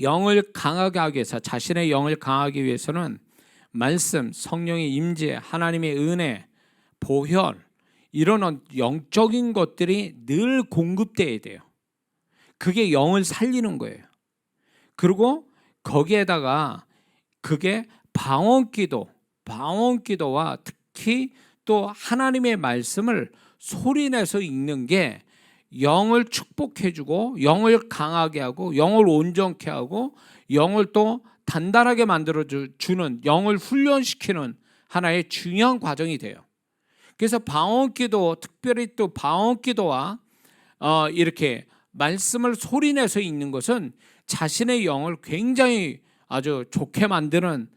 영을 강하게 하기 위해서, 자신의 영을 강하기 위해서는 말씀, 성령의 임재, 하나님의 은혜, 보혈, 이런 영적인 것들이 늘 공급돼야 돼요. 그게 영을 살리는 거예요. 그리고 거기에다가 그게 방언기도와 특히 또 하나님의 말씀을 소리내서 읽는 게 영을 축복해주고, 영을 강하게 하고, 영을 온전케 하고, 영을 또 단단하게 만들어주는, 영을 훈련시키는 하나의 중요한 과정이 돼요. 그래서 방언기도, 특별히 또 방언기도와 이렇게 말씀을 소리내서 읽는 것은 자신의 영을 굉장히 아주 좋게 만드는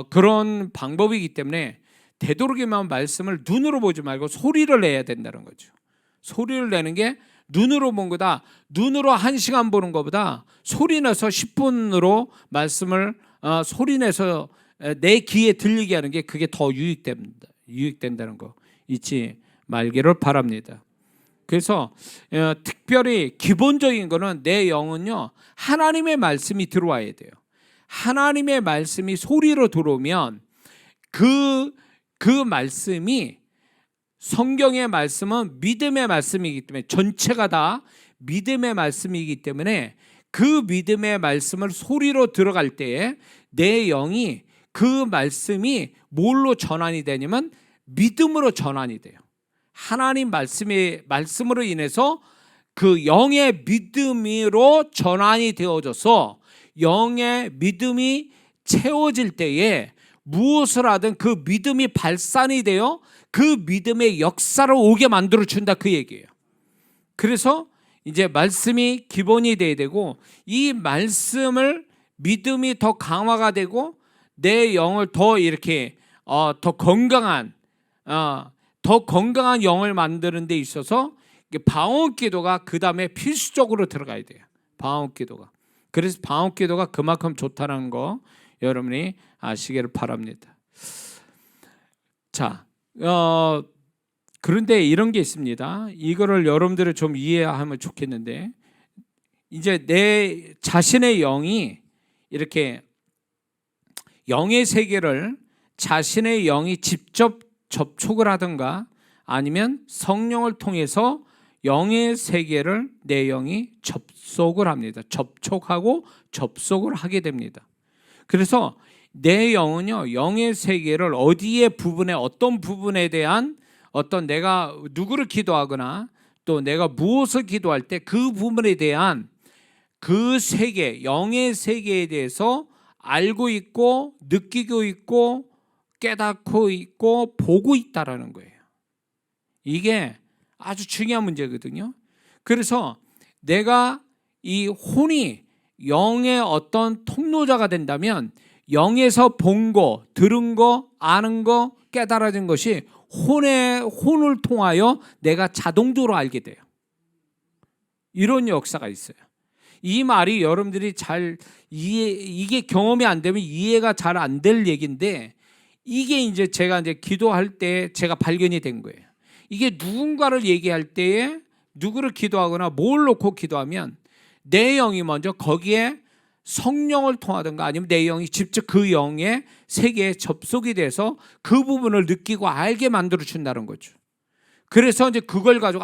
그런 방법이기 때문에 되도록이면 말씀을 눈으로 보지 말고 소리를 내야 된다는 거죠. 소리를 내는 게 눈으로 본 거다. 눈으로 1시간 보는 것보다 소리내서 10분으로 말씀을 소리내서 내 귀에 들리게 하는 게 그게 더 유익된다는 거 잊지 말기를 바랍니다. 그래서 특별히 기본적인 거는 내 영은요, 하나님의 말씀이 들어와야 돼요. 하나님의 말씀이 소리로 들어오면 그 말씀이, 성경의 말씀은 믿음의 말씀이기 때문에, 전체가 다 믿음의 말씀이기 때문에 그 믿음의 말씀을 소리로 들어갈 때에 내 영이, 그 말씀이 뭘로 전환이 되냐면 믿음으로 전환이 돼요. 하나님 말씀으로 인해서 그 영의 믿음으로 전환이 되어져서 영의 믿음이 채워질 때에 무엇을 하든 그 믿음이 발산이 되어 그 믿음의 역사를 오게 만들어준다, 그 얘기예요. 그래서 이제 말씀이 기본이 돼야 되고, 이 말씀을 믿음이 더 강화가 되고 내 영을 더 이렇게 더 건강한 영을 만드는 데 있어서 방언기도가 그 다음에 필수적으로 들어가야 돼요. 방언기도가. 그래서 방언기도가 그만큼 좋다는 거 여러분이 아시기를 바랍니다. 자, 그런데 이런 게 있습니다. 이거를 여러분들이 좀 이해하면 좋겠는데, 이제 내 자신의 영이 이렇게 영의 세계를 자신의 영이 직접 접촉을 하든가 아니면 성령을 통해서 영의 세계를 내 영이 접속을 합니다. 접촉하고 접속을 하게 됩니다. 그래서 내 영은요, 영의 세계를 어디의 부분에, 어떤 부분에 대한 어떤 내가 누구를 기도하거나 또 내가 무엇을 기도할 때 그 부분에 대한 그 세계, 영의 세계에 대해서 알고 있고 느끼고 있고 깨닫고 있고 보고 있다라는 거예요. 이게 아주 중요한 문제거든요. 그래서 내가 이 혼이 영의 어떤 통로자가 된다면 영에서 본 거, 들은 거, 아는 거, 깨달아진 것이 혼을 통하여 내가 자동적으로 알게 돼요. 이런 역사가 있어요. 이 말이 여러분들이 이게 경험이 안 되면 이해가 잘 안 될 얘기인데, 이게 이제 제가 이제 기도할 때 제가 발견이 된 거예요. 이게 누군가를 얘기할 때에 누구를 기도하거나 뭘 놓고 기도하면 내 영이 먼저 거기에 성령을 통하든가 아니면 내 영이 직접 그 영의 세계에 접속이 돼서 그 부분을 느끼고 알게 만들어 준다는 거죠. 그래서 이제 그걸 가지고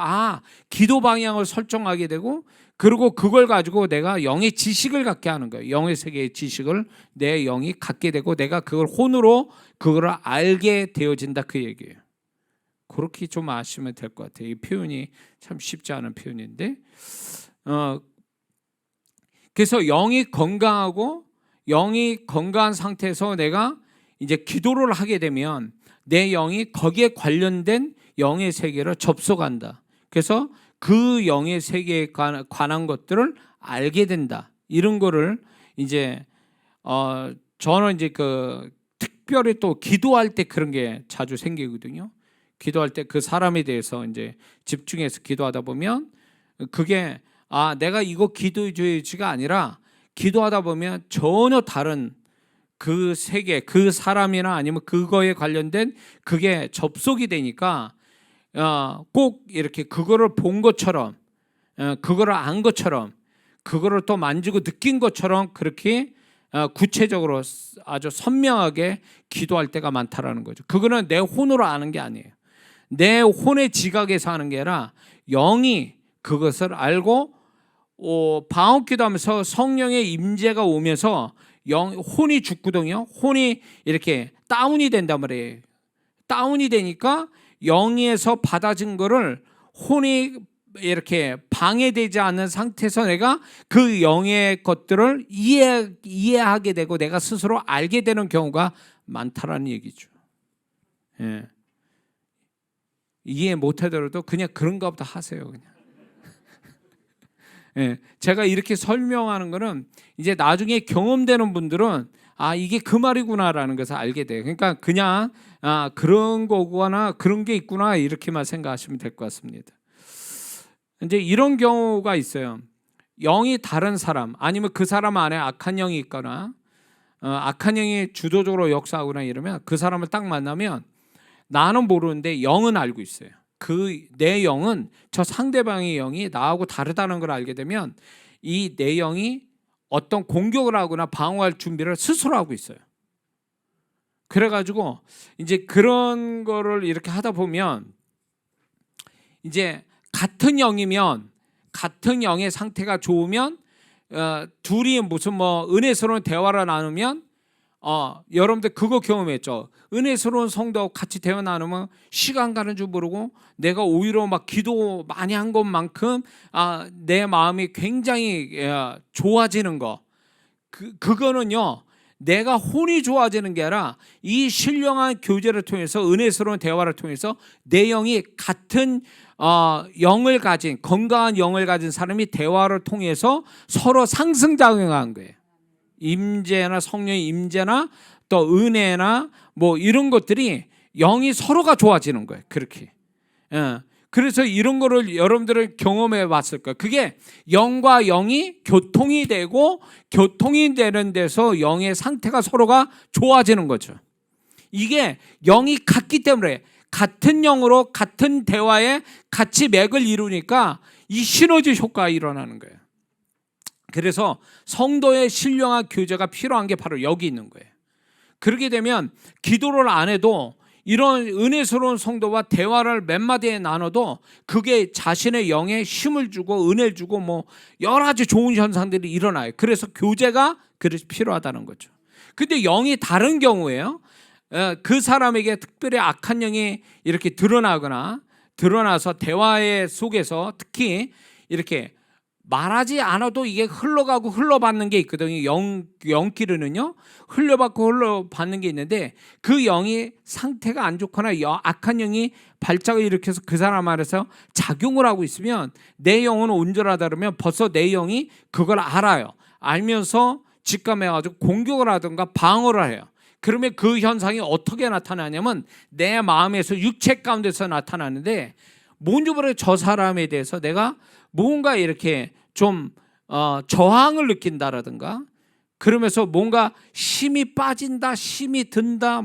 기도 방향을 설정하게 되고, 그리고 그걸 가지고 내가 영의 지식을 갖게 하는 거예요. 영의 세계의 지식을 내 영이 갖게 되고 내가 그걸 혼으로 그걸 알게 되어진다, 그 얘기예요. 그렇게 좀 아시면 될 것 같아요. 이 표현이 참 쉽지 않은 표현인데, 그래서 영이 건강한 상태에서 내가 이제 기도를 하게 되면 내 영이 거기에 관련된 영의 세계를 접속한다. 그래서 그 영의 세계에 관한 것들을 알게 된다. 이런 거를 이제 저는 이제 특별히 또 기도할 때 그런 게 자주 생기거든요. 기도할 때 그 사람에 대해서 이제 집중해서 기도하다 보면 그게 내가 이거 기도해줘야지가 아니라, 기도하다 보면 전혀 다른 그 세계, 그 사람이나 아니면 그거에 관련된 그게 접속이 되니까 꼭 이렇게 그거를 본 것처럼, 그거를 안 것처럼, 그거를 또 만지고 느낀 것처럼 그렇게 구체적으로 아주 선명하게 기도할 때가 많다라는 거죠. 그거는 내 혼으로 아는 게 아니에요. 내 혼의 지각에서 하는 게 아니라 영이 그것을 알고 방언기도하면서 성령의 임재가 오면서 혼이 죽거든요. 혼이 이렇게 다운이 된단 말이에요. 다운이 되니까 영에서 받아진 거를 혼이 이렇게 방해되지 않는 상태에서 내가 그 영의 것들을 이해하게 되고 내가 스스로 알게 되는 경우가 많다라는 얘기죠. 예. 이해 못하더라도 그냥 그런가 보다 하세요. 그냥. 예. 제가 이렇게 설명하는 거는 이제 나중에 경험되는 분들은 이게 그 말이구나라는 것을 알게 돼요. 그러니까 그냥 그런 거구나, 그런 게 있구나 이렇게만 생각하시면 될 것 같습니다. 이제 이런 경우가 있어요. 영이 다른 사람 아니면 그 사람 안에 악한 영이 있거나 악한 영이 주도적으로 역사하거나 이러면 그 사람을 딱 만나면 나는 모르는데 영은 알고 있어요. 내 영은 저 상대방의 영이 나하고 다르다는 걸 알게 되면 이 내 영이 어떤 공격을 하거나 방어할 준비를 스스로 하고 있어요. 그래가지고 이제 그런 거를 이렇게 하다 보면 이제 같은 영이면 같은 영의 상태가 좋으면 둘이 무슨 은혜스러운 대화를 나누면 여러분들 그거 경험했죠. 은혜스러운 성도하고 같이 대화 나누면 시간 가는 줄 모르고 내가 오히려 막 기도 많이 한 것만큼 내 마음이 굉장히 좋아지는 거. 그거는요. 내가 혼이 좋아지는 게 아니라 이 신령한 교제를 통해서 은혜스러운 대화를 통해서 내 영이 같은 영을 가진 건강한 영을 가진 사람이 대화를 통해서 서로 상승작용하는 거예요. 임재나 성령의 임재나 또 은혜나 이런 것들이 영이 서로가 좋아지는 거예요. 그렇게. 그래서 이런 거를 여러분들은 경험해 봤을 거예요. 그게 영과 영이 교통이 되고 교통이 되는 데서 영의 상태가 서로가 좋아지는 거죠. 이게 영이 같기 때문에 같은 영으로 같은 대화에 같이 맥을 이루니까 이 시너지 효과가 일어나는 거예요. 그래서 성도의 신령한 교제가 필요한 게 바로 여기 있는 거예요. 그렇게 되면 기도를 안 해도 이런 은혜스러운 성도와 대화를 몇 마디에 나눠도 그게 자신의 영에 힘을 주고 은혜를 주고 여러 가지 좋은 현상들이 일어나요. 그래서 교제가 그래서 필요하다는 거죠. 근데 영이 다른 경우에요. 그 사람에게 특별히 악한 영이 이렇게 드러나서 대화의 속에서 특히 이렇게 말하지 않아도 이게 흘러가고 흘러받는 게 있거든요. 영끼리는요. 흘려받고 흘러받는 게 있는데 그 영이 상태가 안 좋거나 악한 영이 발작을 일으켜서 그 사람 안에서 작용을 하고 있으면 내 영은 온전하다 그러면 벌써 내 영이 그걸 알아요. 알면서 직감해가지고 공격을 하든가 방어를 해요. 그러면 그 현상이 어떻게 나타나냐면 내 마음에서 육체 가운데서 나타나는데 뭔지 모르게 저 사람에 대해서 내가 뭔가 이렇게 좀 저항을 느낀다라든가 그러면서 뭔가 힘이 빠진다, 힘이 든다,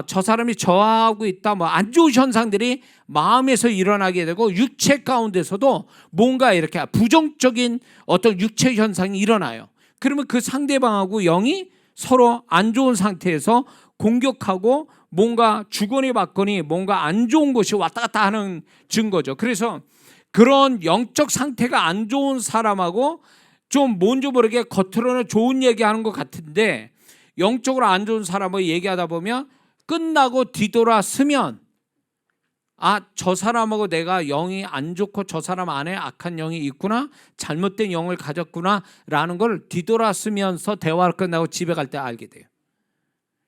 저 사람이 저하고 있다, 안 좋은 현상들이 마음에서 일어나게 되고 육체 가운데서도 뭔가 이렇게 부정적인 어떤 육체 현상이 일어나요. 그러면 그 상대방하고 영이 서로 안 좋은 상태에서 공격하고 뭔가 주거니 받거니 뭔가 안 좋은 것이 왔다 갔다 하는 증거죠. 그래서 그런 영적 상태가 안 좋은 사람하고 좀 뭔지 모르게 겉으로는 좋은 얘기하는 것 같은데 영적으로 안 좋은 사람하고 얘기하다 보면 끝나고 뒤돌아서면 저 사람하고 내가 영이 안 좋고 저 사람 안에 악한 영이 있구나, 잘못된 영을 가졌구나 라는 걸 뒤돌아서면서 대화를 끝나고 집에 갈 때 알게 돼요.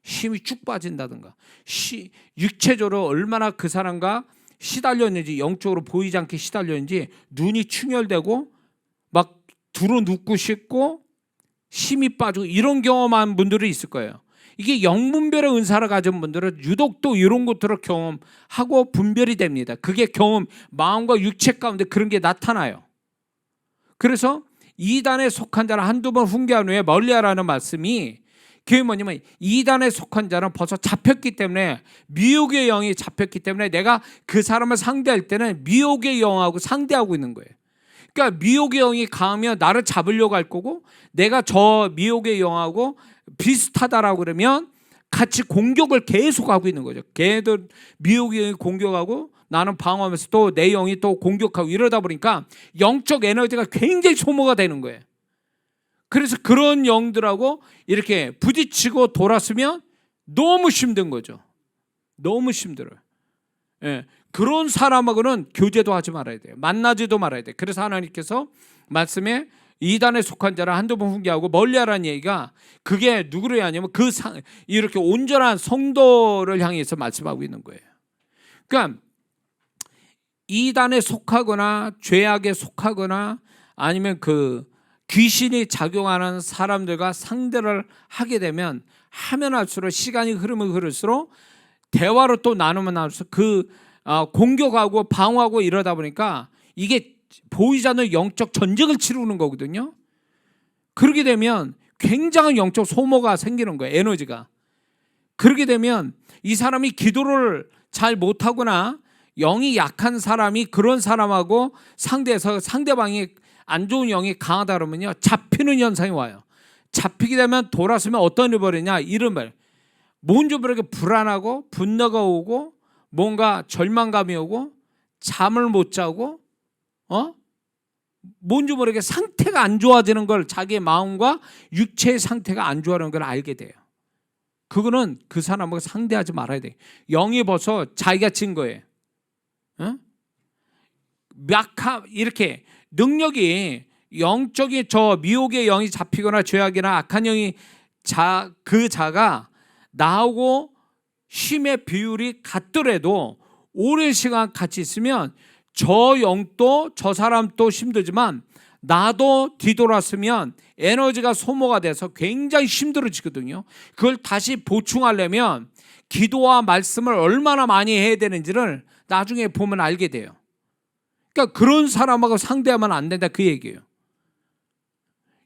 힘이 쭉 빠진다든가 육체적으로 얼마나 그 사람과 시달렸는지, 영적으로 보이지 않게 시달렸는지 눈이 충혈되고 막 두루 눕고 싶고 힘이 빠지고 이런 경험한 분들이 있을 거예요. 이게 영분별의 은사를 가진 분들은 유독 또 이런 것들을 경험하고 분별이 됩니다. 그게 마음과 육체 가운데 그런 게 나타나요. 그래서 이단에 속한 자는 한두 번 훈계한 후에 멀리하라는 말씀이 그게 뭐냐면 이단에 속한 자는 벌써 잡혔기 때문에 미혹의 영이 잡혔기 때문에 내가 그 사람을 상대할 때는 미혹의 영하고 상대하고 있는 거예요. 그러니까 미혹의 영이 강하면 나를 잡으려고 할 거고, 내가 저 미혹의 영하고 비슷하다라고 그러면 같이 공격을 계속하고 있는 거죠. 걔들 미혹의 영이 공격하고 나는 방어하면서 또 내 영이 또 공격하고, 이러다 보니까 영적 에너지가 굉장히 소모가 되는 거예요. 그래서 그런 영들하고 이렇게 부딪히고 돌았으면 너무 힘든 거죠. 너무 힘들어요. 예, 그런 사람하고는 교제도 하지 말아야 돼요. 만나지도 말아야 돼요. 그래서 하나님께서 말씀에 이단에 속한 자를 한두 번 훈계하고 멀리하라는 얘기가, 그게 누구를 하냐면 이렇게 온전한 성도를 향해서 말씀하고 있는 거예요. 그러니까 이단에 속하거나 죄악에 속하거나 아니면 그 귀신이 작용하는 사람들과 상대를 하게 되면, 하면 할수록, 시간이 흐르면 흐를수록 대화로 또 나누면 나눌수록 공격하고 방어하고 이러다 보니까 이게 보이지 않는 영적 전쟁을 치르는 거거든요. 그렇게 되면 굉장한 영적 소모가 생기는 거예요. 에너지가. 그렇게 되면 이 사람이 기도를 잘 못하거나 영이 약한 사람이 그런 사람하고 상대해서 상대방이 안 좋은 영이 강하다 그러면요, 잡히는 현상이 와요. 잡히게 되면 돌아서면 어떤 일이 벌이냐, 이름을 뭔지 모르게 불안하고 분노가 오고 뭔가 절망감이 오고 잠을 못 자고 뭔지 모르게 상태가 안 좋아지는 걸, 자기의 마음과 육체의 상태가 안 좋아하는 걸 알게 돼요. 그거는 그 사람하고 상대하지 말아야 돼요. 영이 벌써 자기가 친 거예요. 이렇게 능력이, 영적인 저 미혹의 영이 잡히거나 죄악이나 악한 영이 그 자가 나하고 힘의 비율이 같더라도 오랜 시간 같이 있으면 저 영도 저 사람도 힘들지만 나도 뒤돌았으면 에너지가 소모가 돼서 굉장히 힘들어지거든요. 그걸 다시 보충하려면 기도와 말씀을 얼마나 많이 해야 되는지를 나중에 보면 알게 돼요. 그러니까 그런 사람하고 상대하면 안 된다, 그 얘기예요.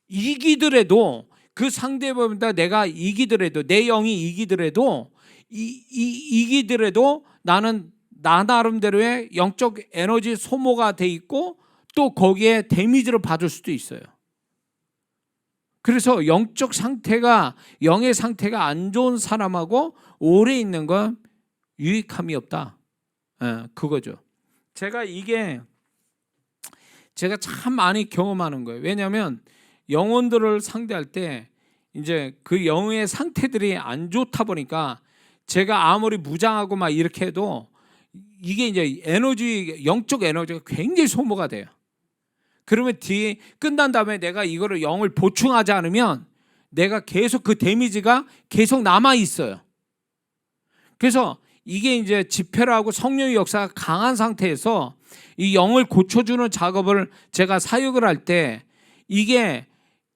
이기더라도, 그 상대보다 내가 이기더라도, 내 영이 이기더라도 이기더라도 나는 나 나름대로의 영적 에너지 소모가 돼 있고 또 거기에 데미지를 받을 수도 있어요. 그래서 영적 상태가, 영의 상태가 안 좋은 사람하고 오래 있는 건 유익함이 없다. 그거죠. 제가 참 많이 경험하는 거예요. 왜냐하면 영혼들을 상대할 때 이제 그 영의 상태들이 안 좋다 보니까 제가 아무리 무장하고 막 이렇게 해도 이게 이제 영적 에너지가 굉장히 소모가 돼요. 그러면 뒤에 끝난 다음에 내가 이거를 영을 보충하지 않으면 내가 계속 그 데미지가 계속 남아 있어요. 그래서 이게 이제 집회라고 성령의 역사가 강한 상태에서 이 영을 고쳐주는 작업을 제가 사역을 할 때, 이게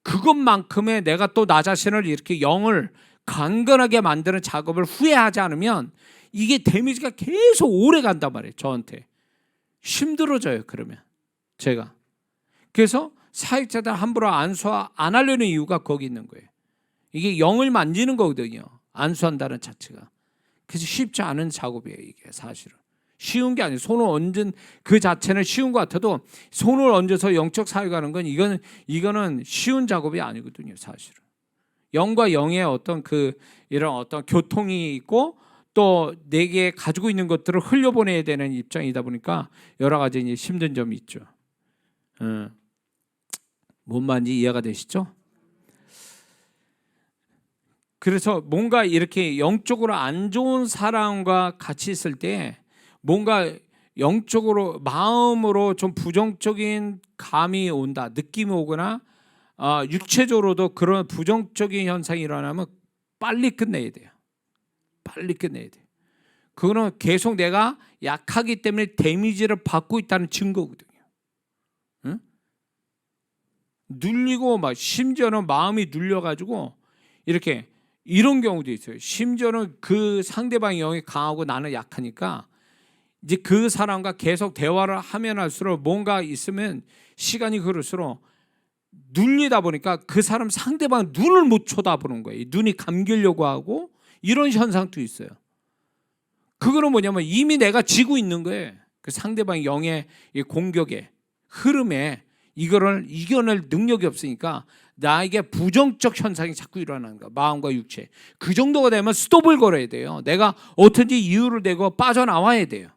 그것만큼의 내가 또 나 자신을 이렇게 영을 강건하게 만드는 작업을 후회하지 않으면 이게 데미지가 계속 오래 간단 말이에요. 저한테 힘들어져요. 그러면 제가, 그래서 사역자들 함부로 안수 안 하려는 이유가 거기 있는 거예요. 이게 영을 만지는 거거든요, 안수한다는 자체가. 그래서 쉽지 않은 작업이에요. 이게 사실은 쉬운 게 아니에요. 손을 얹은 그 자체는 쉬운 것 같아도 손을 얹어서 영적 사역하는 건 이거는 쉬운 작업이 아니거든요. 사실은 영과 영의 어떤 이런 어떤 교통이 있고 또 내게 가지고 있는 것들을 흘려보내야 되는 입장이다 보니까 여러 가지 이제 힘든 점이 있죠. 뭔 말인지 이해가 되시죠? 그래서 뭔가 이렇게 영적으로 안 좋은 사람과 같이 있을 때 뭔가 영적으로, 마음으로 좀 부정적인 감이 온다, 느낌이 오거나 육체적으로도 그런 부정적인 현상이 일어나면 빨리 끝내야 돼요. 빨리 끝내야 돼요. 그거는 계속 내가 약하기 때문에 데미지를 받고 있다는 증거거든요. 눌리고 막 심지어는 마음이 눌려가지고 이렇게 이런 경우도 있어요. 심지어는 그 상대방의 영이 강하고 나는 약하니까 이제 그 사람과 계속 대화를 하면 할수록 뭔가 있으면 시간이 흐를수록 눌리다 보니까 그 사람 상대방 눈을 못 쳐다보는 거예요. 눈이 감기려고 하고 이런 현상도 있어요. 그거는 뭐냐면 이미 내가 지고 있는 거예요. 그 상대방의 영의 공격에, 흐름에 이거를 이겨낼 능력이 없으니까 나에게 부정적 현상이 자꾸 일어나는 거야. 마음과 육체. 그 정도가 되면 스톱을 걸어야 돼요. 내가 어떤지 이유를 대고 빠져나와야 돼요.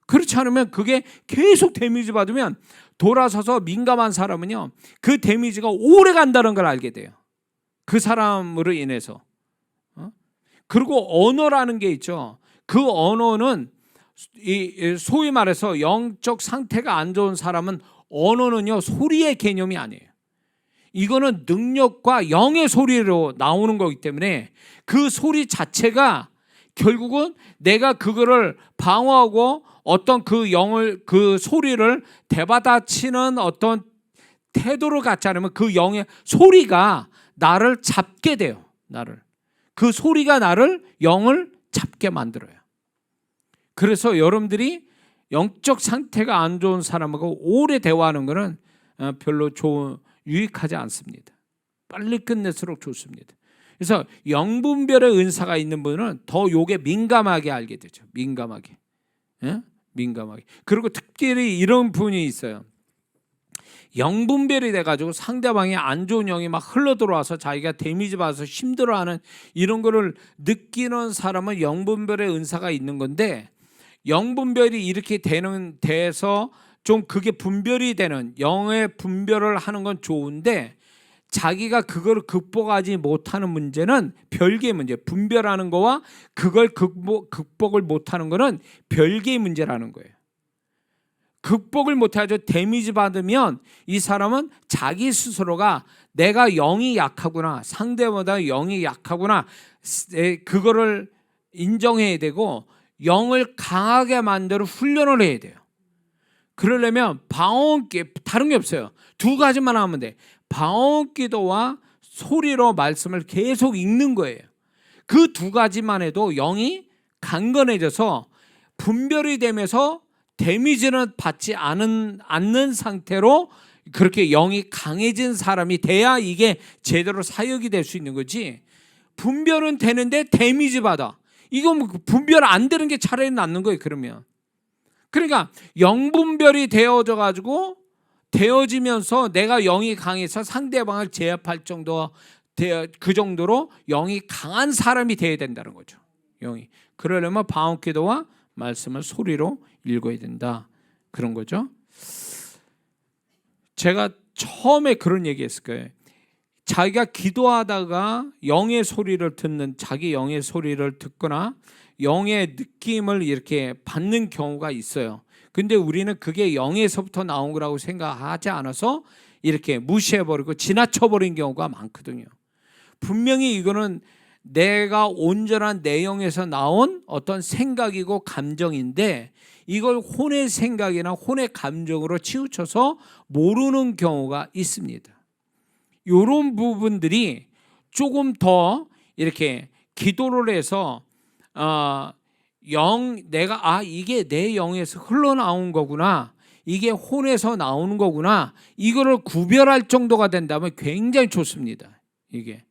그렇지 않으면 그게 계속 데미지 받으면 돌아서서 민감한 사람은요, 그 데미지가 오래 간다는 걸 알게 돼요. 그 사람으로 인해서. 그리고 언어라는 게 있죠. 그 언어는 소위 말해서 영적 상태가 안 좋은 사람은 언어는요, 소리의 개념이 아니에요. 이거는 능력과 영의 소리로 나오는 거기 때문에 그 소리 자체가 결국은 내가 그거를 방어하고 어떤 그 소리를 대받아치는 어떤 태도를 갖지 않으면 그 영의 소리가 나를 잡게 돼요. 그 소리가 영을 잡게 만들어요. 그래서 여러분들이 영적 상태가 안 좋은 사람하고 오래 대화하는 것은 별로 유익하지 않습니다. 빨리 끝낼수록 좋습니다. 그래서 영분별의 은사가 있는 분은 더 요게 민감하게 알게 되죠. 민감하게. 그리고 특별히 이런 분이 있어요. 영분별이 돼가지고 상대방이 안 좋은 영이 막 흘러 들어와서 자기가 데미지 받아서 힘들어하는 이런 거를 느끼는 사람은 영분별의 은사가 있는 건데, 영분별이 이렇게 돼서 좀 그게 분별이 되는 영의 분별을 하는 건 좋은데, 자기가 그걸 극복하지 못하는 문제는 별개의 문제. 분별하는 거와 그걸 극복을 못하는 거는 별개의 문제라는 거예요. 극복을 못해서 데미지 받으면 이 사람은 자기 스스로가 내가 영이 약하구나, 상대보다 영이 약하구나, 그거를 인정해야 되고 영을 강하게 만들어 훈련을 해야 돼요. 그러려면 방언기, 다른 게 없어요. 두 가지만 하면 돼. 방언기도와 소리로 말씀을 계속 읽는 거예요. 그 두 가지만 해도 영이 강건해져서 분별이 되면서 데미지는 받지 않는 상태로 그렇게 영이 강해진 사람이 돼야 이게 제대로 사역이 될 수 있는 거지. 분별은 되는데 데미지 받아. 이건 분별 안 되는 게 차라리 낫는 거예요. 그러면. 그러니까 영분별이 되어지면서 내가 영이 강해서 상대방을 제압할 정도, 그 정도로 영이 강한 사람이 돼야 된다는 거죠. 영이. 그러려면 방언기도와 말씀을 소리로 읽어야 된다. 그런 거죠. 제가 처음에 그런 얘기했을 거예요. 자기가 기도하다가 영의 소리를 자기 영의 소리를 듣거나 영의 느낌을 이렇게 받는 경우가 있어요. 근데 우리는 그게 영에서부터 나온 거라고 생각하지 않아서 이렇게 무시해버리고 지나쳐버린 경우가 많거든요. 분명히 이거는 내가 온전한 내 영에서 나온 어떤 생각이고 감정인데, 이걸 혼의 생각이나 혼의 감정으로 치우쳐서 모르는 경우가 있습니다. 이런 부분들이 조금 더 이렇게 기도를 해서 내가 이게 내 영에서 흘러나온 거구나, 이게 혼에서 나오는 거구나, 이거를 구별할 정도가 된다면 굉장히 좋습니다. 이게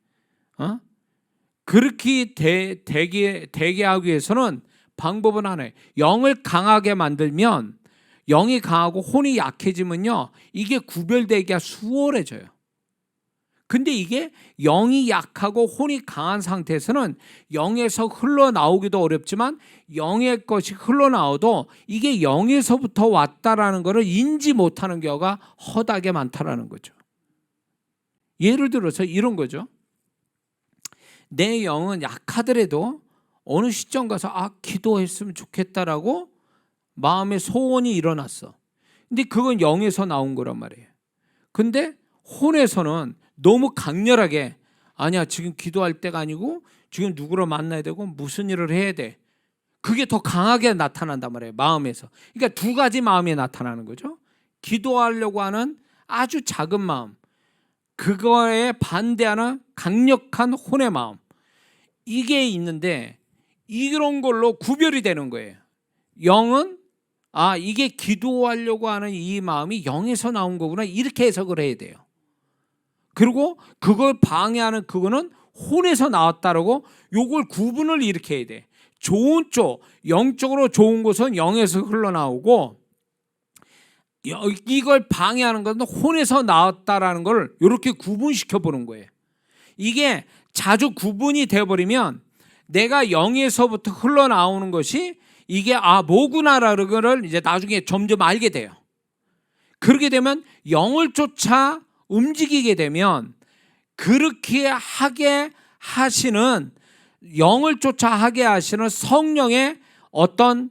그렇게 되게 하기 위해서는 방법은 하나예요. 영을 강하게 만들면, 영이 강하고 혼이 약해지면요, 이게 구별되기가 수월해져요. 근데 이게 영이 약하고 혼이 강한 상태에서는 영에서 흘러나오기도 어렵지만 영의 것이 흘러나와도 이게 영에서부터 왔다라는 것을 인지 못하는 경우가 허다하게 많다라는 거죠. 예를 들어서 이런 거죠. 내 영은 약하더라도 어느 시점 가서 기도했으면 좋겠다라고 마음의 소원이 일어났어. 근데 그건 영에서 나온 거란 말이에요. 근데 혼에서는 너무 강렬하게, 아니야, 지금 기도할 때가 아니고 지금 누구를 만나야 되고 무슨 일을 해야 돼, 그게 더 강하게 나타난단 말이에요. 마음에서. 그러니까 두 가지 마음이 나타나는 거죠. 기도하려고 하는 아주 작은 마음, 그거에 반대하는 강력한 혼의 마음, 이게 있는데 이런 걸로 구별이 되는 거예요. 영은 이게 기도하려고 하는 이 마음이 영에서 나온 거구나, 이렇게 해석을 해야 돼요. 그리고 그걸 방해하는 그거는 혼에서 나왔다라고 요걸 구분을 이렇게 해야 돼. 좋은 쪽, 영적으로 좋은 것은 영에서 흘러나오고 이걸 방해하는 건 혼에서 나왔다라는 걸 이렇게 구분시켜 보는 거예요. 이게 자주 구분이 되어버리면 내가 영에서부터 흘러나오는 것이 이게 뭐구나라는 걸 이제 나중에 점점 알게 돼요. 그렇게 되면 영을 쫓아 움직이게 되면 그렇게 하게 하시는, 영을 쫓아 하게 하시는 성령의 어떤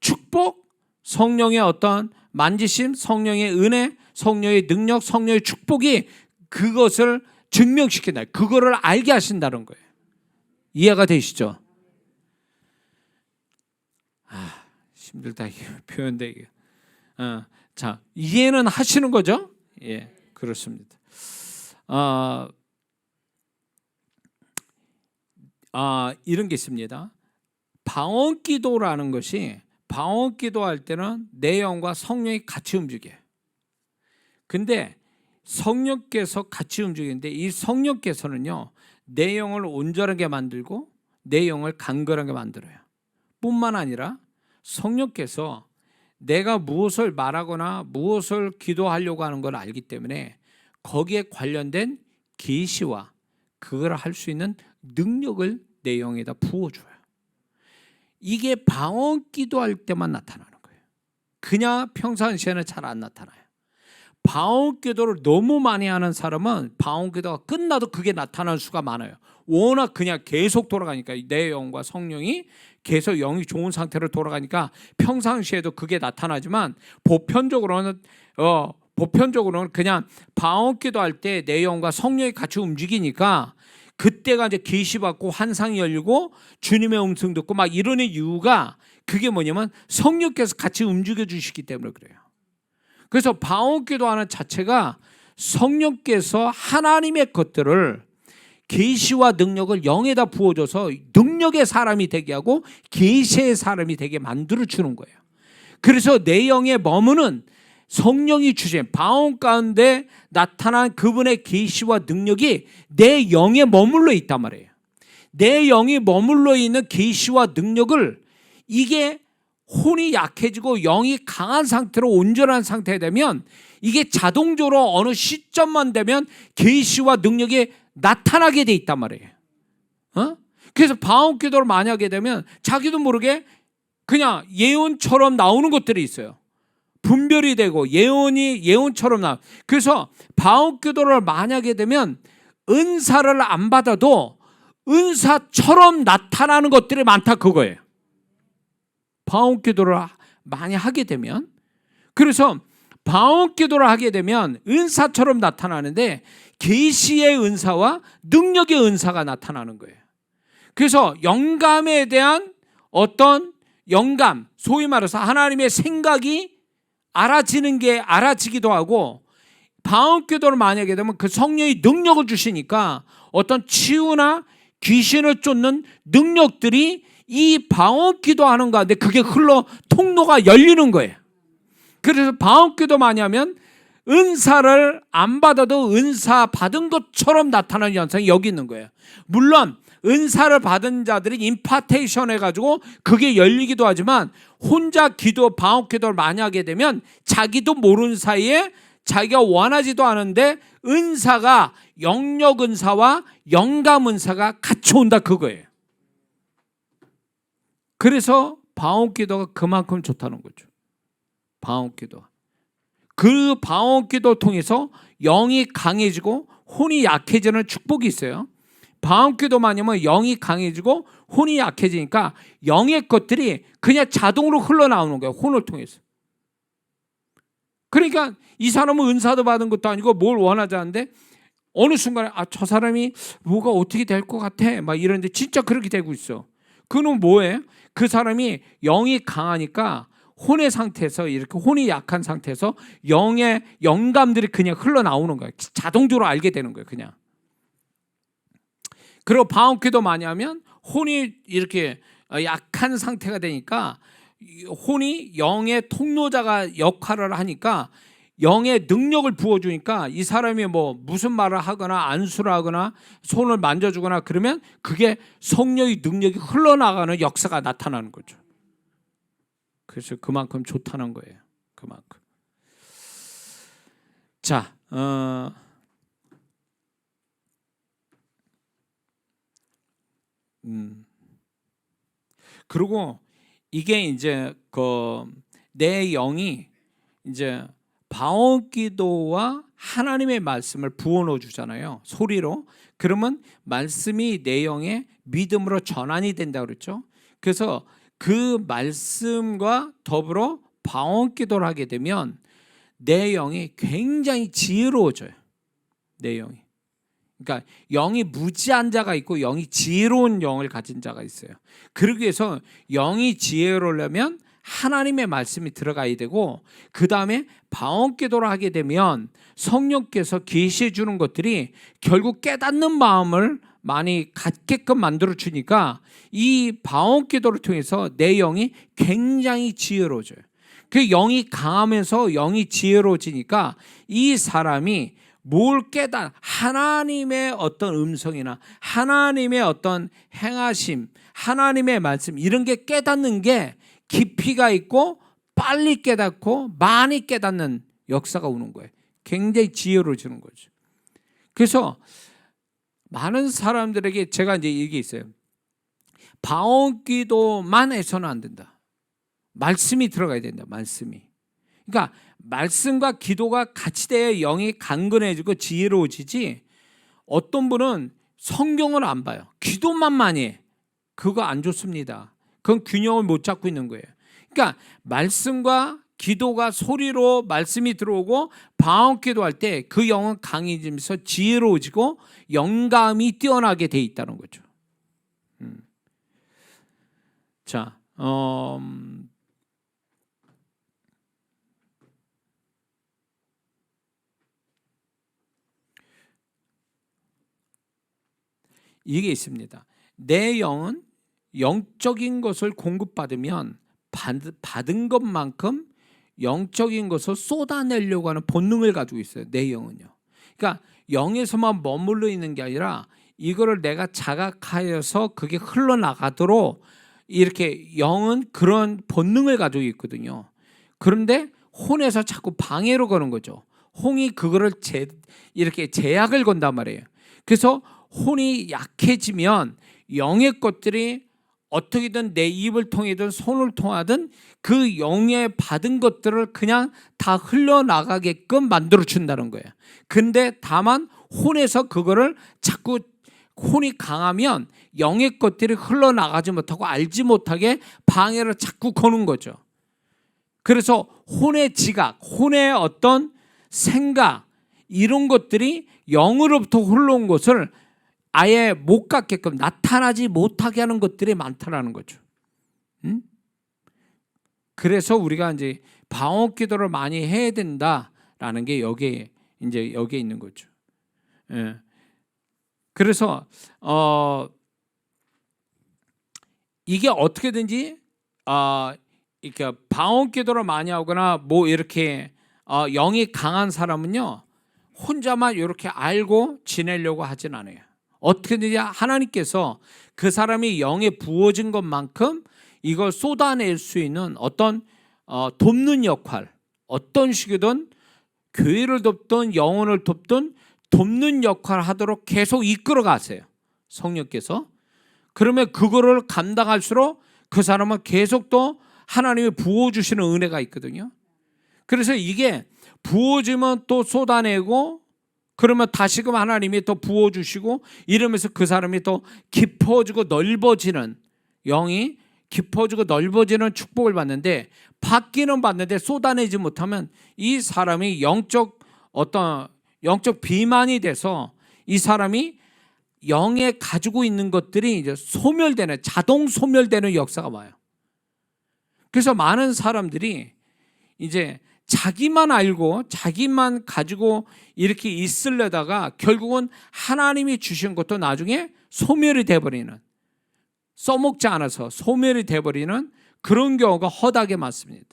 축복, 성령의 어떤 만지심, 성령의 은혜, 성령의 능력, 성령의 축복이 그것을 증명시킨다. 그거를 알게 하신다는 거예요. 이해가 되시죠? 힘들다 표현되기. 자, 이해는 하시는 거죠? 예, 그렇습니다. 이런 게 있습니다. 방언기도라는 것이, 방언기도할 때는 내 영과 성령이 같이 움직여요. 근데 성령께서 같이 움직이는데 이 성령께서는요, 내 영을 온전하게 만들고 내 영을 강건하게 만들어요. 뿐만 아니라 성령께서 내가 무엇을 말하거나 무엇을 기도하려고 하는 걸 알기 때문에 거기에 관련된 계시와 그걸 할 수 있는 능력을 내 영에다 부어줘요. 이게 방언 기도할 때만 나타나는 거예요. 그냥 평상시에는 잘 안 나타나요. 방언 기도를 너무 많이 하는 사람은 방언 기도가 끝나도 그게 나타날 수가 많아요. 워낙 그냥 계속 돌아가니까, 내 영과 성령이 계속 영이 좋은 상태로 돌아가니까 평상시에도 그게 나타나지만 보편적으로는 그냥 방언 기도할 때 내 영과 성령이 같이 움직이니까 그때가 이제 계시 받고 환상이 열리고 주님의 음성 듣고 막 이러는 이유가 그게 뭐냐면 성령께서 같이 움직여 주시기 때문에 그래요. 그래서 방언 기도하는 자체가 성령께서 하나님의 것들을, 계시와 능력을 영에다 부어줘서 능력의 사람이 되게 하고 계시의 사람이 되게 만들어 주는 거예요. 그래서 내 영에 머무는 성령이 주신 방언 가운데 나타난 그분의 계시와 능력이 내 영에 머물러 있단 말이에요. 내 영이 머물러 있는 계시와 능력을, 이게 혼이 약해지고 영이 강한 상태로 온전한 상태가 되면 이게 자동적으로 어느 시점만 되면 계시와 능력이 나타나게 돼 있단 말이에요. 그래서 방언 기도를 많이 하게 되면 자기도 모르게 그냥 예언처럼 나오는 것들이 있어요. 분별이 되고 예언처럼 나와. 그래서 방언 기도를 많이 하게 되면 은사를 안 받아도 은사처럼 나타나는 것들이 많다 그거예요. 방언 기도를 많이 하게 되면. 그래서 방언 기도를 하게 되면 은사처럼 나타나는데 계시의 은사와 능력의 은사가 나타나는 거예요. 그래서 영감에 대한 어떤 영감, 소위 말해서 하나님의 생각이 알아지기도 하고, 방언 기도를 많이 하게 되면 그 성령이 능력을 주시니까 어떤 치유나 귀신을 쫓는 능력들이 이 방언 기도하는 가운데 그게 흘러 통로가 열리는 거예요. 그래서 방언 기도 많이 하면 은사를 안 받아도 은사 받은 것처럼 나타나는 현상이 여기 있는 거예요. 물론 은사를 받은 자들이 임파테이션 해가지고 그게 열리기도 하지만 혼자 방언 기도를 많이 하게 되면 자기도 모르는 사이에 자기가 원하지도 않은데 은사가, 영력 은사와 영감 은사가 같이 온다 그거예요. 그래서 방언 기도가 그만큼 좋다는 거죠. 방언 기도. 그 방언 기도 통해서 영이 강해지고 혼이 약해지는 축복이 있어요. 방언 기도만 하면 영이 강해지고 혼이 약해지니까 영의 것들이 그냥 자동으로 흘러나오는 거예요. 혼을 통해서. 그러니까 이 사람은 은사도 받은 것도 아니고 뭘 원하지 않는데 어느 순간에 저 사람이 뭐가 어떻게 될 것 같아 막 이러는데 진짜 그렇게 되고 있어. 그는 뭐예요? 그 사람이 영이 강하니까 혼의 상태에서, 이렇게 혼이 약한 상태에서 영의 영감들이 그냥 흘러나오는 거예요. 자동적으로 알게 되는 거예요. 그냥. 그리고 방언 기도 많이 하면 혼이 이렇게 약한 상태가 되니까 혼이 영의 통로자가 역할을 하니까 영의 능력을 부어주니까 이 사람이 뭐 무슨 말을 하거나 안수를 하거나 손을 만져주거나 그러면 그게 성령의 능력이 흘러나가는 역사가 나타나는 거죠. 그래서 그만큼 좋다는 거예요. 그만큼. 자, 그리고 이게 이제 내 영이 이제 방언기도와 하나님의 말씀을 부어넣어 주잖아요. 소리로. 그러면 말씀이 내 영에 믿음으로 전환이 된다 그랬죠. 그래서 그 말씀과 더불어 방언기도를 하게 되면 내 영이 굉장히 지혜로워져요. 내 영이. 그러니까 영이 무지한 자가 있고 영이 지혜로운 영을 가진 자가 있어요. 그러기 위해서 영이 지혜로우려면 하나님의 말씀이 들어가야 되고, 그 다음에 방언기도를 하게 되면 성령께서 계시해 주는 것들이 결국 깨닫는 마음을 많이 갖게끔 만들어 주니까 이 방언기도를 통해서 내 영이 굉장히 지혜로워져요. 그 영이 강하면서 영이 지혜로워지니까 이 사람이 뭘 하나님의 어떤 음성이나 하나님의 어떤 행하심, 하나님의 말씀, 이런 게 깨닫는 게 깊이가 있고 빨리 깨닫고 많이 깨닫는 역사가 오는 거예요. 굉장히 지혜로워지는 거죠. 그래서 많은 사람들에게 제가 이제 얘기 있어요. 방언기도만 해서는 안 된다. 말씀이 들어가야 된다. 말씀이. 그러니까 말씀과 기도가 같이 돼야 영이 강건해지고 지혜로워지지, 어떤 분은 성경을 안 봐요. 기도만 많이 해. 그거 안 좋습니다. 그건 균형을 못 잡고 있는 거예요. 그러니까 말씀과 기도가 소리로 말씀이 들어오고 방언기도 할 때 그 영은 강해지면서 지혜로워지고 영감이 뛰어나게 돼 있다는 거죠. 자, 이게 있습니다. 내 영은 영적인 것을 공급받으면 받은 것만큼 영적인 것을 쏟아내려고 하는 본능을 가지고 있어요. 내 영은요. 그러니까 영에서만 머물러 있는 게 아니라 이거를 내가 자각하여서 그게 흘러나가도록 이렇게 영은 그런 본능을 가지고 있거든요. 그런데 혼에서 자꾸 방해로 거는 거죠. 혼이 그거를 이렇게 제약을 건단 말이에요. 그래서 혼이 약해지면 영의 것들이 어떻게든 내 입을 통해든 손을 통하든 그 영에 받은 것들을 그냥 다 흘러나가게끔 만들어준다는 거예요. 근데 다만 혼에서 그거를 자꾸, 혼이 강하면 영의 것들이 흘러나가지 못하고 알지 못하게 방해를 자꾸 거는 거죠. 그래서 혼의 지각, 혼의 어떤 생각, 이런 것들이 영으로부터 흘러온 것을 아예 못 갖게끔, 나타나지 못하게 하는 것들이 많다라는 거죠. 그래서 우리가 이제 방언기도를 많이 해야 된다라는 게 여기에 있는 거죠. 예. 그래서 이게 어떻게든지 이렇게 방언기도를 많이 하거나 뭐 이렇게 영이 강한 사람은요, 혼자만 이렇게 알고 지내려고 하진 않아요. 어떻게든지 하나님께서 그 사람이 영에 부어진 것만큼 이걸 쏟아낼 수 있는 어떤 돕는 역할, 어떤 식이든 교회를 돕든 영혼을 돕든 돕는 역할을 하도록 계속 이끌어 가세요. 성령께서. 그러면 그거를 감당할수록 그 사람은 계속 또 하나님이 부어주시는 은혜가 있거든요. 그래서 이게 부어지면 또 쏟아내고, 그러면 다시금 하나님이 또 부어주시고, 이러면서 그 사람이 또 깊어지고 넓어지는, 영이 깊어지고 넓어지는 축복을 받는데, 받기는 받는데 쏟아내지 못하면 이 사람이 영적 비만이 돼서 이 사람이 영에 가지고 있는 것들이 이제 소멸되는, 자동 소멸되는 역사가 와요. 그래서 많은 사람들이 이제 자기만 알고 자기만 가지고 이렇게 있으려다가 결국은 하나님이 주신 것도 나중에 소멸이 돼버리는, 써먹지 않아서 소멸이 돼버리는 그런 경우가 허다하게 많습니다.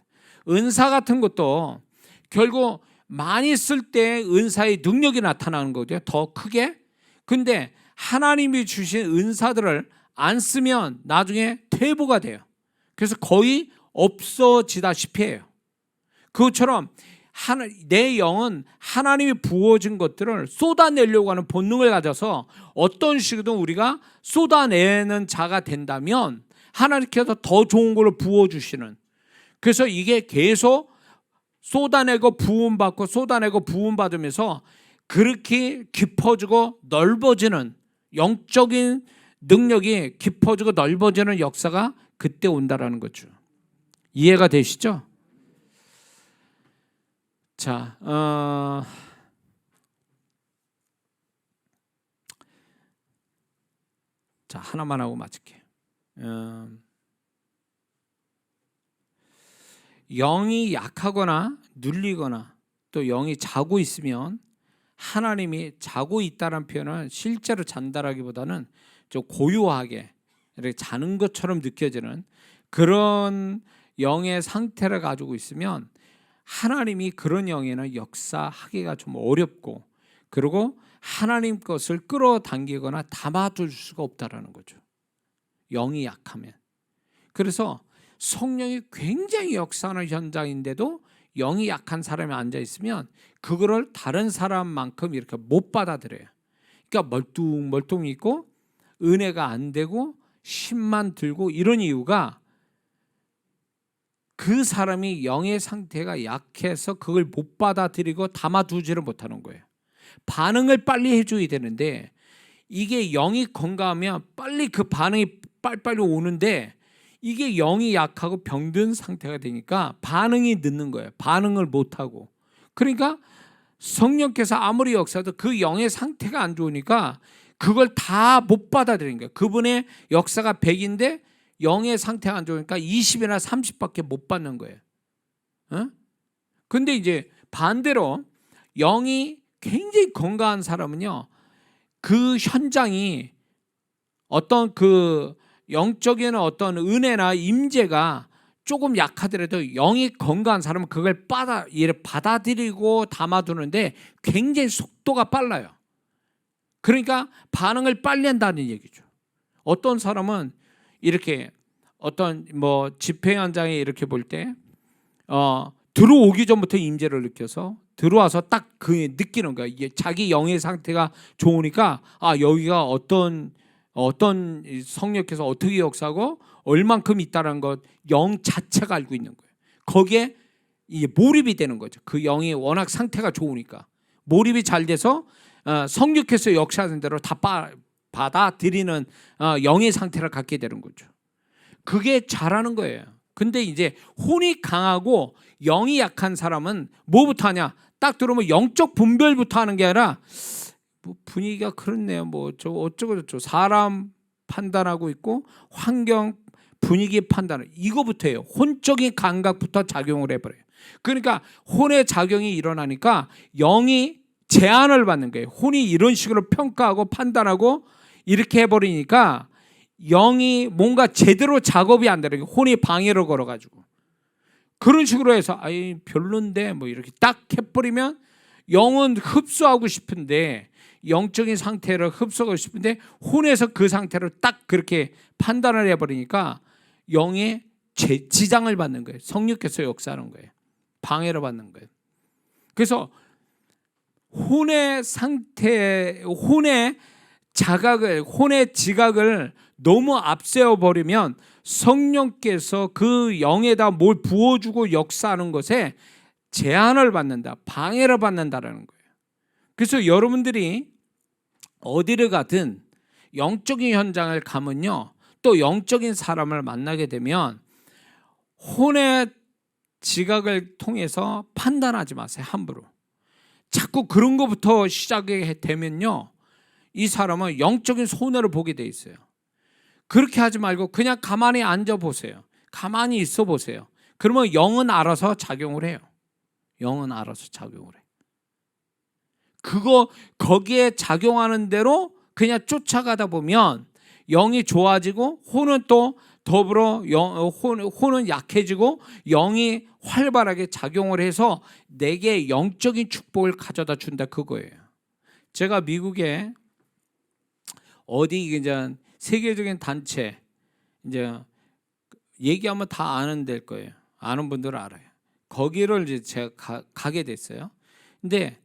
은사 같은 것도 결국 많이 쓸 때 은사의 능력이 나타나는 거죠. 더 크게. 근데 하나님이 주신 은사들을 안 쓰면 나중에 퇴보가 돼요. 그래서 거의 없어지다시피 해요. 그것처럼 내 영은 하나님이 부어준 것들을 쏟아내려고 하는 본능을 가져서 어떤 식으로든 우리가 쏟아내는 자가 된다면 하나님께서 더 좋은 걸로 부어주시는, 그래서 이게 계속 쏟아내고 부음받고 쏟아내고 부음받으면서 그렇게 깊어지고 넓어지는, 영적인 능력이 깊어지고 넓어지는 역사가 그때 온다라는 거죠. 이해가 되시죠? 자, 하나만 하고 마칠게요. 영이 약하거나 눌리거나 또 영이 자고 있으면, 하나님이 자고 있다는 표현은 실제로 잔다라기보다는 좀 고요하게 이렇게 자는 것처럼 느껴지는 그런 영의 상태를 가지고 있으면 하나님이 그런 영에는 역사하기가 좀 어렵고, 그리고 하나님 것을 끌어당기거나 담아둘 수가 없다라는 거죠. 영이 약하면. 그래서 성령이 굉장히 역사하는 현장인데도 영이 약한 사람이 앉아 있으면 그거를 다른 사람만큼 이렇게 못 받아들여요. 그러니까 멀뚱멀뚱 있고 은혜가 안 되고 힘만 들고, 이런 이유가 그 사람이 영의 상태가 약해서 그걸 못 받아들이고 담아두지를 못하는 거예요. 반응을 빨리 해줘야 되는데, 이게 영이 건강하면 빨리 그 반응이 빨리빨리 오는데, 이게 영이 약하고 병든 상태가 되니까 반응이 늦는 거예요. 반응을 못하고. 그러니까 성령께서 아무리 역사도 그 영의 상태가 안 좋으니까 그걸 다 못 받아들이는 거예요. 그분의 역사가 100인데 영의 상태가 안 좋으니까 20이나 30밖에 못 받는 거예요. 근데 이제 반대로 영이 굉장히 건강한 사람은요, 그 현장이 어떤 그 영적인 어떤 은혜나 임재가 조금 약하더라도 영이 건강한 사람은 그걸 받아들이고 담아두는데 굉장히 속도가 빨라요. 그러니까 반응을 빨리 한다는 얘기죠. 어떤 사람은 이렇게 어떤 뭐 집회 현장에 이렇게 볼 때 들어오기 전부터 임재를 느껴서 들어와서 딱 그 느끼는 거야. 이게 자기 영의 상태가 좋으니까 여기가 어떤 성령께서 어떻게 역사하고 얼만큼 있다는 것, 영 자체가 알고 있는 거예요. 거기에 이게 몰입이 되는 거죠. 그 영이 워낙 상태가 좋으니까 몰입이 잘 돼서 성령께서 역사하는 대로 다 받아들이는 영의 상태를 갖게 되는 거죠. 그게 잘하는 거예요. 근데 이제 혼이 강하고 영이 약한 사람은 뭐부터 하냐? 딱 들어오면 영적 분별부터 하는 게 아니라 뭐 분위기가 그렇네요. 뭐 저 어쩌고저쩌고 사람 판단하고 있고 환경 분위기 판단, 이거부터 해요. 혼적인 감각부터 작용을 해버려요. 그러니까 혼의 작용이 일어나니까 영이 제한을 받는 거예요. 혼이 이런 식으로 평가하고 판단하고 이렇게 해버리니까 영이 뭔가 제대로 작업이 안 되는 거예요. 혼이 방해를 걸어가지고 그런 식으로 해서 별론데 뭐 이렇게 딱 해버리면 영은 흡수하고 싶은데, 영적인 상태를 흡수하고 싶은데 혼에서 그 상태를 딱 그렇게 판단을 해버리니까 영의 지장을 받는 거예요. 성령께서 역사하는 거예요. 방해를 받는 거예요. 그래서 혼의 상태, 혼의 자각을, 혼의 지각을 너무 앞세워 버리면 성령께서 그 영에다 뭘 부어주고 역사하는 것에 제한을 받는다, 방해를 받는다라는 거예요. 그래서 여러분들이 어디를 가든 영적인 현장을 가면요, 또 영적인 사람을 만나게 되면 혼의 지각을 통해서 판단하지 마세요. 함부로. 자꾸 그런 것부터 시작이 되면요, 이 사람은 영적인 손해를 보게 돼 있어요. 그렇게 하지 말고 그냥 가만히 앉아 보세요. 가만히 있어 보세요. 그러면 영은 알아서 작용을 해요. 영은 알아서 작용을 해요. 거기에 작용하는 대로 그냥 쫓아가다 보면 영이 좋아지고 혼은 또 더불어 혼은 약해지고 영이 활발하게 작용을 해서 내게 영적인 축복을 가져다 준다, 그거예요. 제가 미국에 어디 이제 세계적인 단체, 이제 얘기하면 다 아는 데일 거예요. 아는 분들은 알아요. 거기를 이제 제가 가게 됐어요. 근데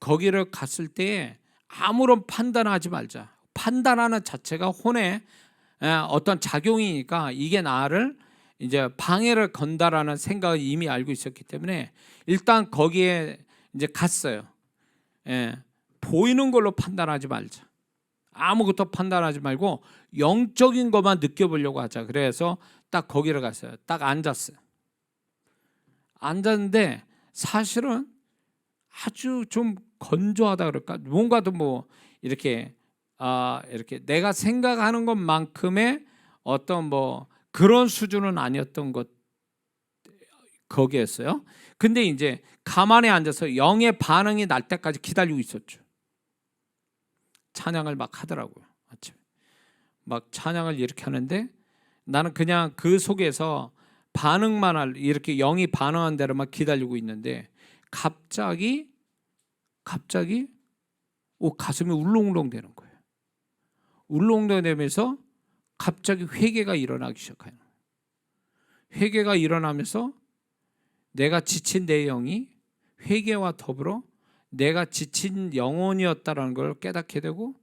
거기를 갔을 때 아무런 판단하지 말자. 판단하는 자체가 혼의 어떤 작용이니까 이게 나를 이제 방해를 건다라는 생각을 이미 알고 있었기 때문에 일단 거기에 이제 갔어요. 보이는 걸로 판단하지 말자. 아무것도 판단하지 말고 영적인 것만 느껴보려고 하자. 그래서 딱 거기를 갔어요. 딱 앉았어요. 앉았는데 사실은 아주 좀 건조하다 그럴까? 뭔가도 뭐 이렇게 이렇게 내가 생각하는 것만큼의 어떤 뭐 그런 수준은 아니었던 것 거기였어요. 근데 이제 가만히 앉아서 영의 반응이 날 때까지 기다리고 있었죠. 찬양을 막 하더라고요. 아침에 막 찬양을 이렇게 하는데 나는 그냥 그 속에서 반응만 이렇게 영이 반응한 대로만 기다리고 있는데 갑자기 가슴이 울렁울렁 되는 거예요. 울렁울렁 되면서 갑자기 회개가 일어나기 시작해요. 회개가 일어나면서 내가 지친 내 영이 회개와 더불어 내가 지친 영혼이었다라는 걸 깨닫게 되고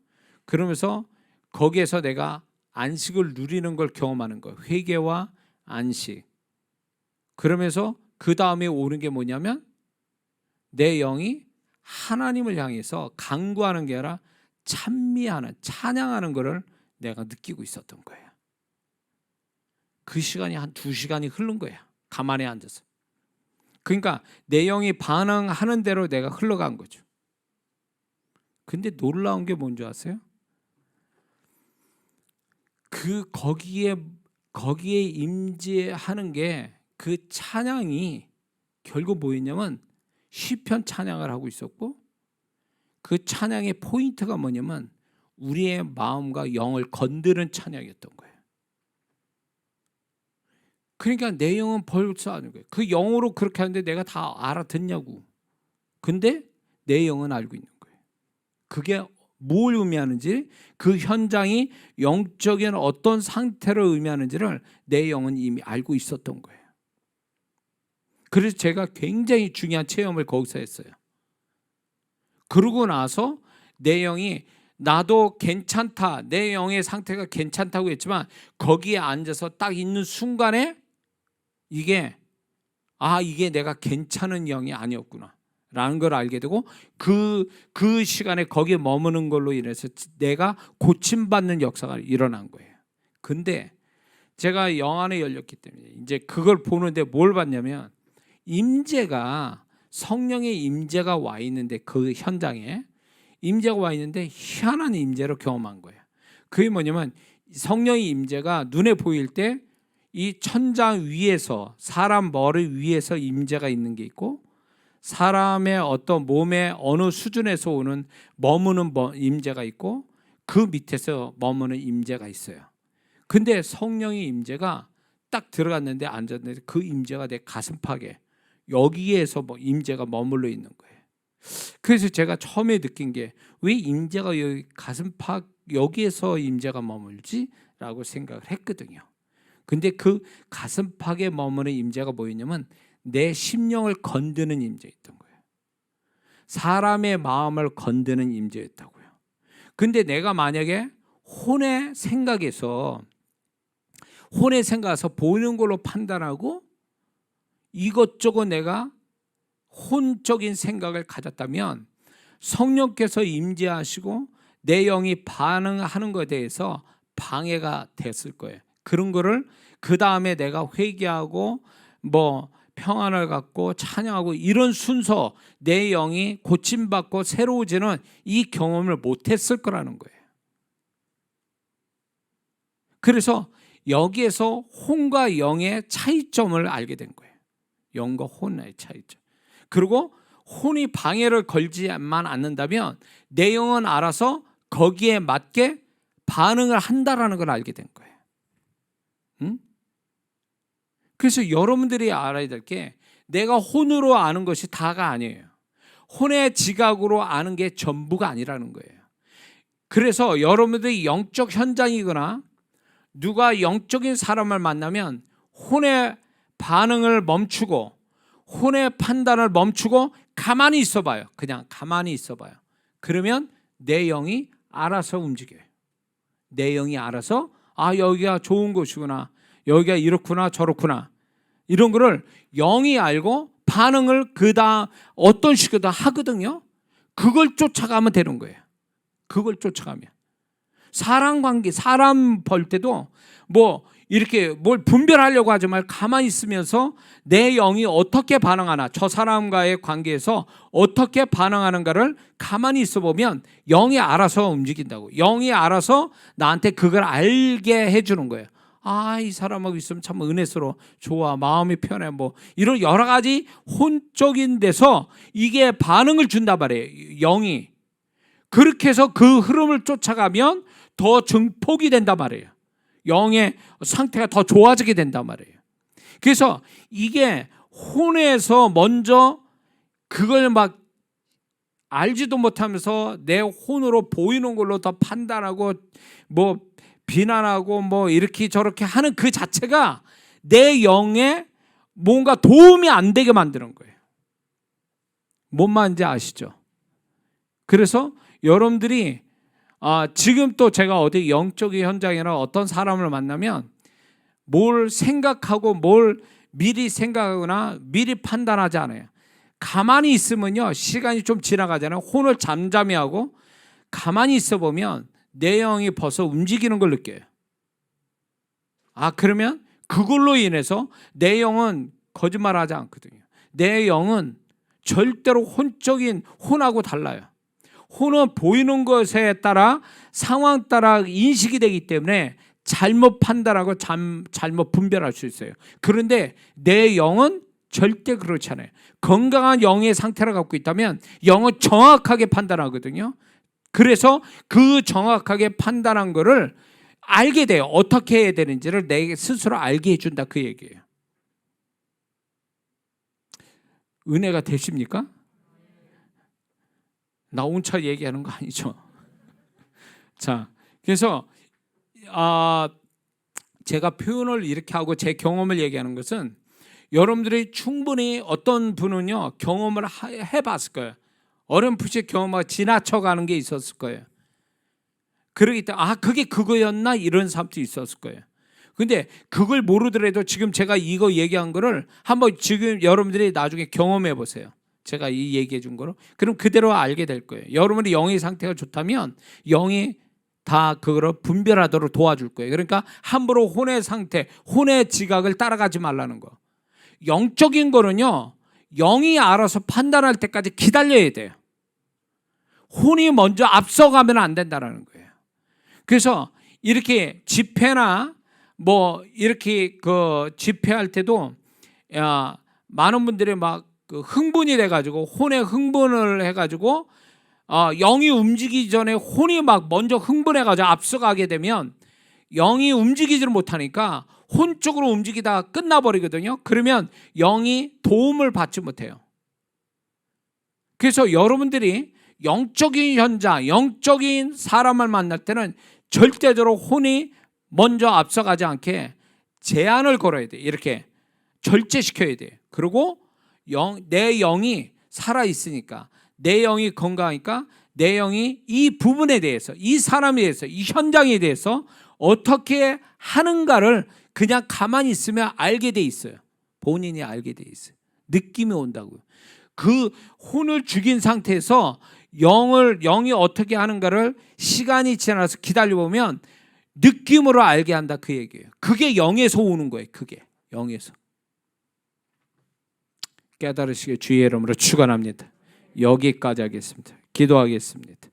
그러면서 거기에서 내가 안식을 누리는 걸 경험하는 거예요. 회개와 안식. 그러면서 그 다음에 오는 게 뭐냐면 내 영이 하나님을 향해서 간구하는 게 아니라 찬미하는 찬양하는 것을 내가 느끼고 있었던 거예요. 그 시간이 한 2시간이 흐른 거야. 가만히 앉아서. 그러니까 내 영이 반응하는 대로 내가 흘러간 거죠. 근데 놀라운 게 뭔지 아세요? 거기에 임재하는 게 그 찬양이 결국 뭐였냐면 시편 찬양을 하고 있었고 그 찬양의 포인트가 뭐냐면 우리의 마음과 영을 건드는 찬양이었던 거예요. 그러니까 내 영은 벌써 아는 거예요. 그 영어로 그렇게 하는데 내가 다 알아듣냐고. 근데 내 영은 알고 있는 거예요. 그게 뭘 의미하는지 그 현장이 영적인 어떤 상태를 의미하는지를 내 영은 이미 알고 있었던 거예요. 그래서 제가 굉장히 중요한 체험을 거기서 했어요. 그러고 나서 내 영이 나도 괜찮다, 내 영의 상태가 괜찮다고 했지만 거기에 앉아서 딱 있는 순간에 이게 내가 괜찮은 영이 아니었구나 라는 걸 알게 되고 그 시간에 거기에 머무는 걸로 인해서 내가 고침받는 역사가 일어난 거예요. 근데 제가 영 안에 열렸기 때문에 이제 그걸 보는데 뭘 봤냐면 임재가 성령의 임재가 와 있는데 그 현장에 임재가 와 있는데 희한한 임재로 경험한 거예요. 그게 뭐냐면 성령의 임재가 눈에 보일 때 이 천장 위에서 사람 머리 위에서 임재가 있는 게 있고 사람의 어떤 몸의 어느 수준에서 오는 머무는 임재가 있고 그 밑에서 머무는 임재가 있어요. 근데 성령의 임재가 딱 들어갔는데 앉았는데 그 임재가 내 가슴팍에 여기에서 임재가 머물러 있는 거예요. 그래서 제가 처음에 느낀 게 왜 임재가 여기 가슴팍 여기에서 임재가 머물지? 라고 생각을 했거든요. 근데 그 가슴팍에 머무는 임재가 뭐였냐면 내 심령을 건드는 임재였던 거예요. 사람의 마음을 건드는 임재였다고요. 근데 내가 만약에 혼의 생각에서 보이는 걸로 판단하고 이것저것 내가 혼적인 생각을 가졌다면 성령께서 임재하시고 내 영이 반응하는 것에 대해서 방해가 됐을 거예요. 그런 거를 그 다음에 내가 회개하고 평안을 갖고 찬양하고 이런 순서 내 영이 고침받고 새로워지는 이 경험을 못했을 거라는 거예요. 그래서 여기에서 혼과 영의 차이점을 알게 된 거예요. 영과 혼의 차이점. 그리고 혼이 방해를 걸지만 않는다면 내 영은 알아서 거기에 맞게 반응을 한다라는 걸 알게 된 거예요. 그래서 여러분들이 알아야 될 게 내가 혼으로 아는 것이 다가 아니에요. 혼의 지각으로 아는 게 전부가 아니라는 거예요. 그래서 여러분들이 영적 현장이거나 누가 영적인 사람을 만나면 혼의 반응을 멈추고 혼의 판단을 멈추고 가만히 있어봐요. 그냥 가만히 있어봐요. 그러면 내 영이 알아서 움직여요. 내 영이 알아서 여기가 좋은 곳이구나, 여기가 이렇구나 저렇구나, 이런 거를 영이 알고 반응을 그다음 어떤 식으로 하거든요. 그걸 쫓아가면 되는 거예요. 그걸 쫓아가면. 사람 관계, 사람 볼 때도 뭐 이렇게 뭘 분별하려고 하지 말고 가만히 있으면서 내 영이 어떻게 반응하나, 저 사람과의 관계에서 어떻게 반응하는가를 가만히 있어 보면 영이 알아서 움직인다고. 영이 알아서 나한테 그걸 알게 해주는 거예요. 이 사람하고 있으면 참 은혜스러워, 좋아, 마음이 편해, 뭐 이런 여러 가지 혼적인 데서 이게 반응을 준단 말이에요. 영이. 그렇게 해서 그 흐름을 쫓아가면 더 증폭이 된단 말이에요. 영의 상태가 더 좋아지게 된단 말이에요. 그래서 이게 혼에서 먼저 그걸 막 알지도 못하면서 내 혼으로 보이는 걸로 더 판단하고 뭐 비난하고 뭐 이렇게 저렇게 하는 그 자체가 내 영에 뭔가 도움이 안 되게 만드는 거예요. 뭔 말인지 아시죠? 그래서 여러분들이 지금 또 제가 어디 영적인 현장이나 어떤 사람을 만나면 뭘 생각하고 뭘 미리 생각하거나 미리 판단하지 않아요. 가만히 있으면요, 시간이 좀 지나가잖아요. 혼을 잠잠히 하고 가만히 있어 보면 내 영이 벌써 움직이는 걸 느껴요. 그러면 그걸로 인해서 내 영은 거짓말하지 않거든요. 내 영은 절대로 혼적인 혼하고 달라요. 혼은 보이는 것에 따라 상황 따라 인식이 되기 때문에 잘못 판단하고 잘못 분별할 수 있어요. 그런데 내 영은 절대 그렇지 않아요. 건강한 영의 상태를 갖고 있다면 영은 정확하게 판단하거든요. 그래서 그 정확하게 판단한 거를 알게 돼요. 어떻게 해야 되는지를 내 스스로 알게 해준다, 그 얘기예요. 은혜가 되십니까? 나 혼자 얘기하는 거 아니죠? 자, 그래서 제가 표현을 이렇게 하고 제 경험을 얘기하는 것은 여러분들이 충분히 어떤 분은요 경험을 해봤을 거예요. 어렴풋이 경험하고 지나쳐가는 게 있었을 거예요. 그러기 때문에 그게 그거였나 이런 사람도 있었을 거예요. 근데 그걸 모르더라도 지금 제가 이거 얘기한 거를 한번 지금 여러분들이 나중에 경험해 보세요. 제가 이 얘기해 준 거로. 그럼 그대로 알게 될 거예요. 여러분이 영의 상태가 좋다면 영이 다 그거를 분별하도록 도와줄 거예요. 그러니까 함부로 혼의 상태, 혼의 지각을 따라가지 말라는 거. 영적인 거는요, 영이 알아서 판단할 때까지 기다려야 돼요. 혼이 먼저 앞서가면 안 된다는 거예요. 그래서 이렇게 집회나 뭐 이렇게 그 집회할 때도 많은 분들이 막 그 흥분이 돼가지고 혼에 흥분을 해가지고 영이 움직이기 전에 혼이 막 먼저 흥분해가지고 앞서가게 되면 영이 움직이지를 못하니까 혼 쪽으로 움직이다가 끝나버리거든요. 그러면 영이 도움을 받지 못해요. 그래서 여러분들이 영적인 현장, 영적인 사람을 만날 때는 절대적으로 혼이 먼저 앞서가지 않게 제한을 걸어야 돼. 이렇게 절제시켜야 돼. 그리고 내 영이 살아있으니까, 내 영이 건강하니까 내 영이 이 부분에 대해서, 이 사람에 대해서, 이 현장에 대해서 어떻게 하는가를 그냥 가만히 있으면 알게 돼 있어요. 본인이 알게 돼 있어요. 느낌이 온다고요. 그 혼을 죽인 상태에서 영이 어떻게 하는가를 시간이 지나서 기다려보면 느낌으로 알게 한다, 그 얘기예요. 그게 영에서 오는 거예요. 그게 영에서. 깨달으시길 주의 이름으로 축원합니다. 여기까지 하겠습니다. 기도하겠습니다.